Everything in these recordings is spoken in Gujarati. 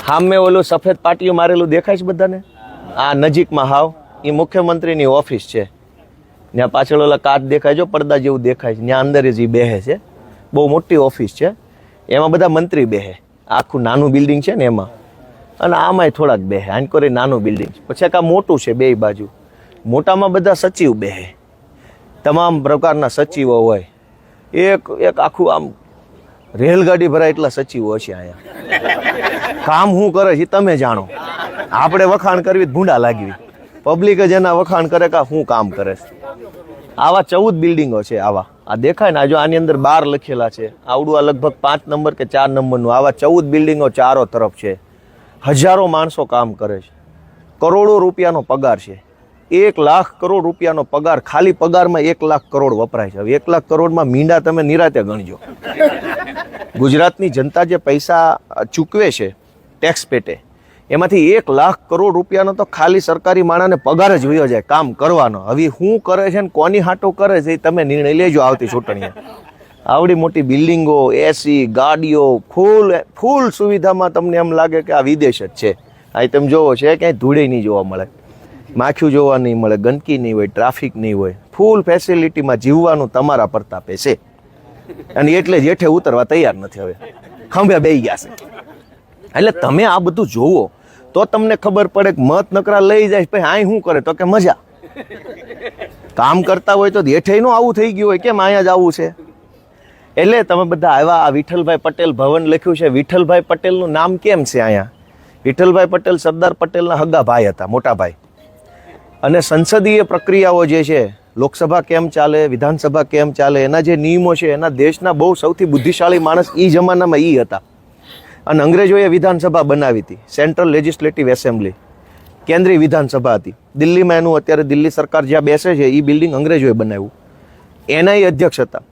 સામે ઓલું સફેદ પાટીઓ મારેલું દેખાય છે બધાને? આ નજીકમાં હાવ એ મુખ્યમંત્રીની ઓફિસ છે. ત્યાં પાછળ ઓલા કાચ દેખાય છે, પડદા જેવું દેખાય છે, ત્યાં અંદર જ એ બેહે છે. બહુ મોટી ઓફિસ છે, એમાં બધા મંત્રી બેહે. આખું નાનું બિલ્ડિંગ છે ને એમાં, અને આમાંય થોડાક બેહે. આંકોરે નાનું બિલ્ડિંગ છે, પછી આ મોટું છે બે બાજુ. મોટામાં બધા સચિવ બેહે, તમામ પ્રકારના સચિવો હોય. એક આખું આમ રેલગાડી ભરાય એટલા સચિવો હશે અહીંયા. કામ શું કરે છે તમે જાણો, આપણે વખાણ કરવી ભૂંડા લાગવી, પબ્લિક જ એના વખાણ કરે કે શું કામ કરે છે. આવા 14 બિલ્ડિંગો છે. આવા આ દેખાય ને, જો આની અંદર 12 લખેલા છે. આવડું આ લગભગ 5 નંબર કે 4 નંબરનું. આવા 14 બિલ્ડિંગો ચારો તરફ છે. હજારો માણસો કામ કરે છે. કરોડો રૂપિયાનો પગાર છે. 1 લાખ કરોડ રૂપિયાનો પગાર. ખાલી પગારમાં 1 લાખ કરોડ વપરાય છે. હવે 1 લાખ કરોડમાં મીંડા તમે નિરાતે ગણજો. ગુજરાતની જનતા જે પૈસા ચૂકવે છે ટેક્સ પેટે, એમાંથી 1 લાખ કરોડ રૂપિયાનો તો ખાલી સરકારી માણસને પગાર જ વયો જાય કામ કરવાનો. હવે શું કરે છે ને કોની હાટો કરે છે એ તમે નિર્ણય લેજો આવતી ચૂંટણીએ. આવડી મોટી બિલ્ડિંગો, એસી, ગાડીઓ, ફૂલ સુવિધામાં તમને એમ લાગે કે આ વિદેશ જ છે. અહીં તમે જોવો છે ક્યાંય ધૂળે નહીં જોવા મળે, માખ્યું જોવા નહીં મળે, ગંદકી નહીં હોય, ટ્રાફિક નહીં હોય. ફૂલ ફેસિલિટીમાં જીવવાનું તમારા પ્રતાપે છે. અને એટલે જ હેઠે ઉતરવા તૈયાર નથી. હવે ખંભે બેહી ગયા છે. એટલે તમે આ બધું જોવો તો તમને ખબર પડે કે મત નકરા લઈ જાય પછી અહીં શું કરે તો કે મજા. કામ કરતા હોય તો હેઠે નો આવું થઈ ગયું હોય, કેમ અહીંયા જ આવું છે. એટલે તમે બધા આવ્યા. આ વિઠ્ઠલભાઈ પટેલ ભવન લખ્યું છે. વિઠ્ઠલભાઈ પટેલનું નામ કેમ છે અહીંયા? વિઠ્ઠલભાઈ પટેલ સરદાર પટેલના હગા ભાઈ હતા, મોટા ભાઈ. અને સંસદીય પ્રક્રિયાઓ જે છે, લોકસભા કેમ ચાલે, વિધાનસભા કેમ ચાલે, એના જે નિયમો છે, એના દેશના બહુ સૌથી બુદ્ધિશાળી માણસ એ જમાનામાં એ હતા. અને અંગ્રેજોએ વિધાનસભા બનાવી હતી, સેન્ટ્રલ લેજિસ્લેટિવ એસેમ્બલી, કેન્દ્રીય વિધાનસભા હતી દિલ્હીમાં. એનું અત્યારે દિલ્હી સરકાર જ્યાં બેસે છે એ બિલ્ડિંગ અંગ્રેજોએ બનાવ્યું. એના એ અધ્યક્ષ હતા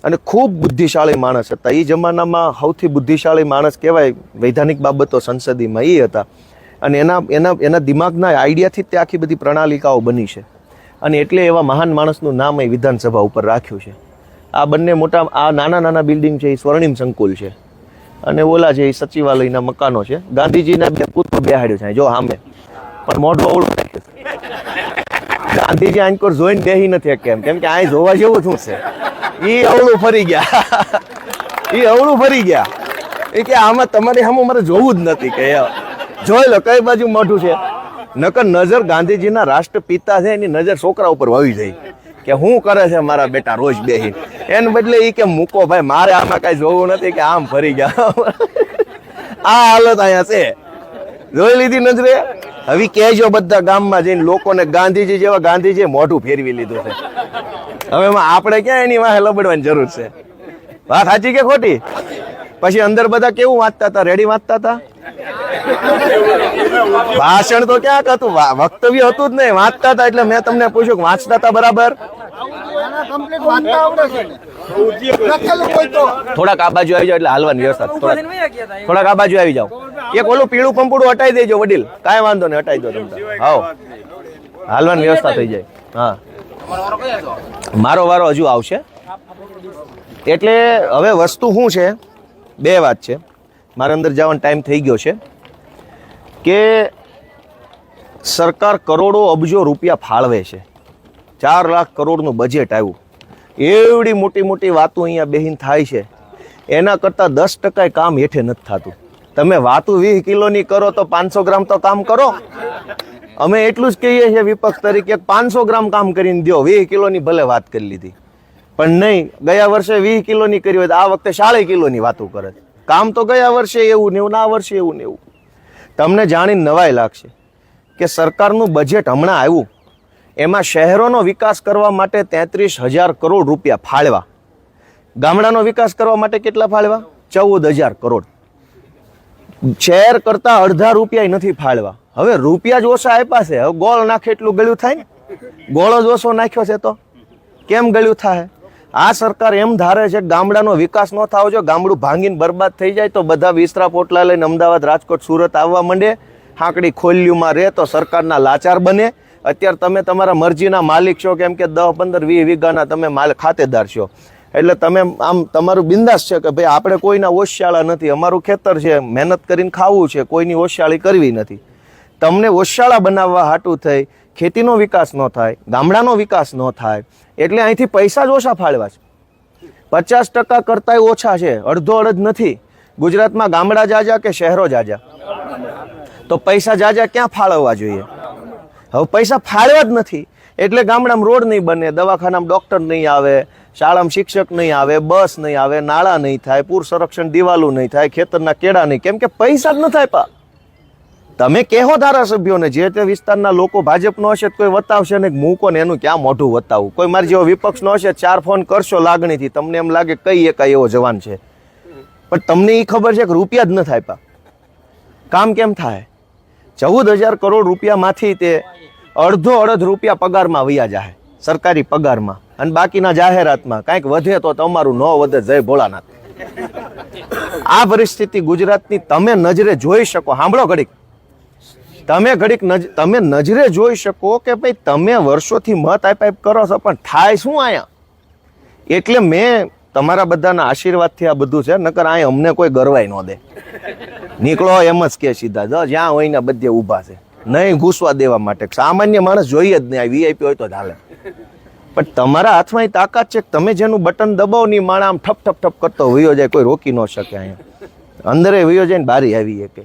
અને ખૂબ બુદ્ધિશાળી માણસ હતા. એ જમાનામાં સૌથી બુદ્ધિશાળી માણસ કહેવાય વૈધાનિક બાબતો સંસદીમાં એ હતા. અને એના દિમાગના આઈડિયાથી તે આખી બધી પ્રણાલિકાઓ બની છે. અને એટલે એવા મહાન માણસનું નામ એ વિધાનસભા ઉપર રાખ્યું છે. આ બંને મોટા, આ નાના નાના બિલ્ડિંગ છે એ સ્વર્ણિમ સંકુલ છે. અને ઓલા છે એ સચિવાલયના મકાનો છે. ગાંધીજીના 2 પુત્ર બેહાડ્યો છે જો સામે, પણ મોઢું અવળું રાખ્યું. ગાંધીજી આંકોર જોઈને બેહી નથી કેમ કે આ જોવા જેવું શું છે. એ અવળું ફરી ગયા. એ અવળું ફરી ગયા. એ કે આમાં તમારે સામે મારે જોવું જ નથી. કે જોઈ લો કઈ બાજુ મોઢું છે. નકર નજર ગાંધીજીના રાષ્ટ્રપિતા છે એની નજર છોકરા ઉપર વળી જાય કે શું કરે છે મારા બેટા રોજ બેહી. એને બદલે એ કે મૂકો ભાઈ, મારે આમાં કઈ જોવું નથી. કે આમ ફરી ગયા. આ હાલત અહીંયા છે. જોઈ લીધી નજરે. હવે કહેજો બધા ગામમાં જઈને લોકોને ગાંધીજી જેવા ગાંધીજી મોઢું ફેરવી લીધું છે. હવે આપણે ક્યાં એની વાહે લબડવાની જરૂર છે? વાત સાચી કે ખોટી? પછી અંદર બધા કેવું વાંચતા હતા? રેડી વાંચતા હતા. ભાષણ તો ક્યાંક હતું, વક્તવ્ય હતું જ નહીં, વાંચતા હતા. એટલે મેં તમને પૂછ્યું કે વાંચતા હતા બરાબર? થોડાક આ બાજુ આવી જાવ એટલે હાલવાની વ્યવસ્થા. થોડાક આ બાજુ આવી જાવ. એક ઓલું પીળું પંપુડું હટાઈ દેજો વડીલ. કાંઈ વાંધો નહીં, હટાઈ દો તમે. હાવ હાલવાની વ્યવસ્થા થઈ જાય. હા, મારો વારો હજુ આવશે. એટલે હવે વસ્તુ શું છે, 2 વાત છે. મારે અંદર જવાનો ટાઈમ થઈ ગયો છે. કે સરકાર કરોડો અબજો રૂપિયા ફાળવે છે. 4 લાખ કરોડનું બજેટ આવ્યું. એવડી મોટી મોટી વાતો અહીંયા બેહીન થાય છે. એના કરતાં 10% કામ હેઠે નથી થતું. તમે વાતો 20 કિલોની કરો તો 500 ગ્રામ તો કામ કરો. અમે એટલું જ કહીએ છીએ વિપક્ષ તરીકે 500 ગ્રામ કામ કરીને દો. 20 કિલોની ભલે વાત કરી લીધી, પણ નહીં. ગયા વર્ષે 20 કિલોની કરી હોય તો આ વખતે 40 કિલોની વાતો કરે. કામ તો ગયા વર્ષે એવું ને એવું, આ વર્ષે એવું ને એવું. તમને જાણીને નવાઈ લાગશે કે સરકારનું બજેટ હમણાં આવ્યું, એમાં શહેરોનો વિકાસ કરવા માટે 33,000 કરોડ રૂપિયા ફાળવા. ગામડાનો વિકાસ કરવા માટે કેટલા ફાળવા? 14,000 કરોડ. શહેર કરતા અડધા રૂપિયા નથી ફાળવા. હવે રૂપિયા જ ઓછા આપ્યા છે. હવે ગોળ નાખે એટલું ગળ્યું થાય ને? ગોળો જ ઓછો નાખ્યો છે તો કેમ ગળ્યું થાય? આ સરકાર એમ ધારે છે કે ગામડાનો વિકાસ ન થાવો જો, ગામડું ભાંગીને બરબાદ થઈ જાય તો બધા વિસ્તરા પોટલા લઈને અમદાવાદ, રાજકોટ, સુરત આવવા માંડે. હાંકડી ખોલ્યુંમાં રહે તો સરકારના લાચાર બને. અત્યારે તમે તમારા મરજીના માલિક છો, કેમ કે 10, 15, 20 વીઘાના તમે ખાતેદાર છો. એટલે તમે આમ તમારું બિંદાસ છે કે ભાઈ આપણે કોઈના ઓશિયાળા નથી, અમારું ખેતર છે, મહેનત કરીને ખાવું છે, કોઈની ઓશિયાળી કરવી નથી. તમને ઓશિયાળા બનાવવા હાટું થઈ ખેતીનો વિકાસ ન થાય, ગામડાનો વિકાસ ન થાય, એટલે અહીંથી પૈસા જ ઓછા ફાળવા છે. 50% કરતાંય ઓછા છે, અડધો અડધ નથી. ગુજરાતમાં ગામડા જાજા કે શહેરો જાજા? તો પૈસા જાજા ક્યાં ફાળવવા જોઈએ? હવે પૈસા ફાળવા જ નથી, એટલે ગામડામાં રોડ નહીં બને, દવાખાનામાં ડોક્ટર નહીં આવે, શાળામાં શિક્ષક નહીં આવે, બસ નહીં આવે, નાળા નહીં થાય, પૂર સંરક્ષણ દિવાલું નહીં થાય, ખેતરના કેળા નહીં, કેમ કે પૈસા જ ન થાય. પા તમે કહો ધારાસભ્યોને, જે તે વિસ્તારના લોકો ભાજપનો હશે કોઈ વતાવશે ને મૂકો ને, એનું ક્યાં મોઢું વતાવવું? કોઈ મારી જેવો વિપક્ષનો હશે 4 ફોન કરશો લાગણીથી, તમને એમ લાગે કઈ એકાય એવો જવાન છે, પણ તમને એ ખબર છે કે રૂપિયા જ ન થાય. પા કામ કેમ થાય? 14,000 કરોડ રૂપિયામાંથી તે અડધો અડધ રૂપિયા પગારમાં વયા જાય, સરકારી પગારમાં, અને બાકીના જાહેરાતમાં. કાંઈક વધે તો તમારું ન વધે, જય ભોળાનાથ. આ પરિસ્થિતિ ગુજરાતની તમે નજરે જોઈ શકો. સાંભળો ઘડીક, તમે નજરે જોઈ શકો કે ભાઈ તમે વર્ષોથી મત આપ કરો છો, પણ થાય શું અહીંયા? એટલે મેં તમારા બધાના આશીર્વાદથી આ બધું છે, નકર અહીંયા અમને કોઈ ગરવાય ન દે. નીકળો એમ જ કે સીધા, જ્યાં હોય ને બધે ઊભા છે, નહીં ઘૂસવા દેવા માટે. સામાન્ય માણસ જોઈએ જ નહીં, આ વીઆઈપી હોય તો ચાલે. પણ તમારા હાથમાં એ તાકાત છે કે તમે જેનું બટન દબાવો ની માણા આમ ઠપ ઠપ ઠપ કરતો વયો જાય, કોઈ રોકી ન શકે. અહીંયા અંદરે વયો જાય ને બારી આવી કે.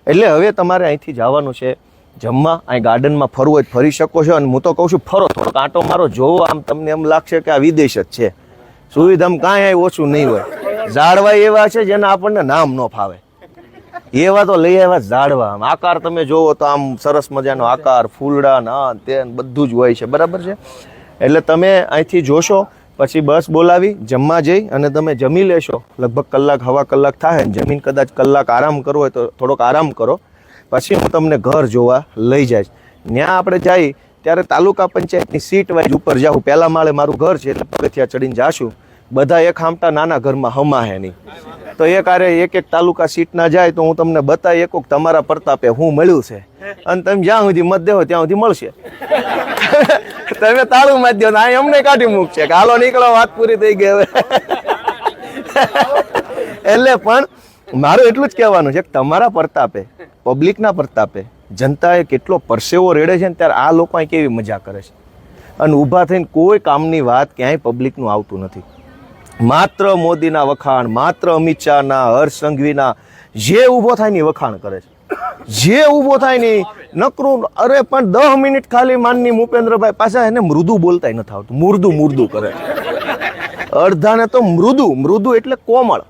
એટલે હવે તમારે અહીંથી જવાનું છે જમવા. અહીં ગાર્ડનમાં ફરવું હોય ફરી શકો છો, અને હું તો કહું છું ફરો, થોડો કાંટો મારો, જોવો, આમ તમને એમ લાગશે કે આ વિદેશ જ છે. સુવિધામાં કાંઈ અહીં ઓછું નહીં હોય. ઝાડવા એવા છે જેના આપણને નામ ન ફાવે, એવા તો લઈ આવ્યા ઝાડવા. આકાર તમે જોવો તો આમ સરસ મજાનો આકાર, ફૂલડા ના તે બધું જ હોય છે, બરાબર છે. એટલે તમે અહીંથી જોશો, પછી બસ બોલાવી જમવા જઈ અને તમે જમી લેશો. લગભગ કલાક હવા કલાક થાય, જમીન કદાચ કલાક આરામ કરવો હોય તો થોડોક આરામ કરો, પછી હું તમને ઘર જોવા લઈ જઈશ. ત્યાં આપણે જઈ ત્યારે તાલુકા પંચાયતની સીટ વાઇઝ ઉપર જાઉં. પહેલા માળે મારું ઘર છે, એટલે પગથિયા ચડીને જાશું. બધા એક હામટા નાના ઘરમાં હમાહે નહીં, તો એક આરે એક તાલુકા સીટ ના જાય તો હું તમને બતાવી એકક તમારા પ્રતાપે હું મળ્યું છે, અને તમે જ્યાં સુધી મત દેવો ત્યાં સુધી મળશે. તમે તાળું મારી દો ને અમને કાઢી મૂકશે કે હાલો નીકળો, વાત પૂરી થઈ ગઈ હવે. એટલે પણ મારું એટલું જ કહેવાનું છે કે તમારા પ્રતાપે, પબ્લિકના પ્રતાપે જનતાએ કેટલો પરસેવો રેડે છે ને, ત્યારે આ લોકો અહીં કેવી મજા કરે છે. અને ઊભા થઈને કોઈ કામની વાત ક્યાંય પબ્લિકનું આવતું નથી. માત્ર મોદીના વખાણ, માત્ર અમિત શાહના, હર્ષ સંઘવીના, જે ઊભો થાય ને વખાણ કરે છે. જે ઊભો થાય ને નકરું. અરે પણ 10 મિનિટ ખાલી માનની ભૂપેન્દ્રભાઈ પાછા એને મૃદુ બોલતાય નથી આવતું, મુર્દું કરે. અડધાને તો મૃદુ એટલે કોમળ,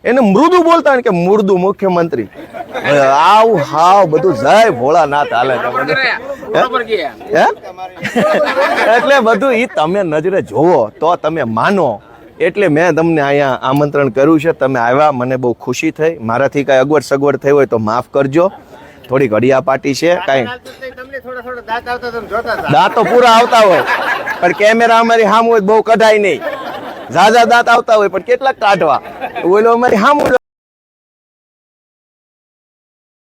એને મૃદુ બોલતા કે મુર્દુ મુખ્યમંત્રી. આવ હાવ બધું જય ભોળાનાથ હાલે. એટલે બધું ઈ તમે નજરે જોવો તો તમે માનો. એટલે મેં તમને અહીંયા આમંત્રણ કર્યું છે, તમે આવ્યા, મને બહુ ખુશી થઈ. મારાથી કાંઈ અગવડ સગવડ થઈ હોય તો માફ કરજો. થોડી ઘડિયા પાટી છે, કાંઈ દાંતો પૂરા આવતા હોય પણ કેમેરા અમારી સામું હોય બહુ કઢાય નહીં. ઝાઝા દાંત આવતા હોય પણ કેટલાક કાઢવા, બોલો અમારી સામું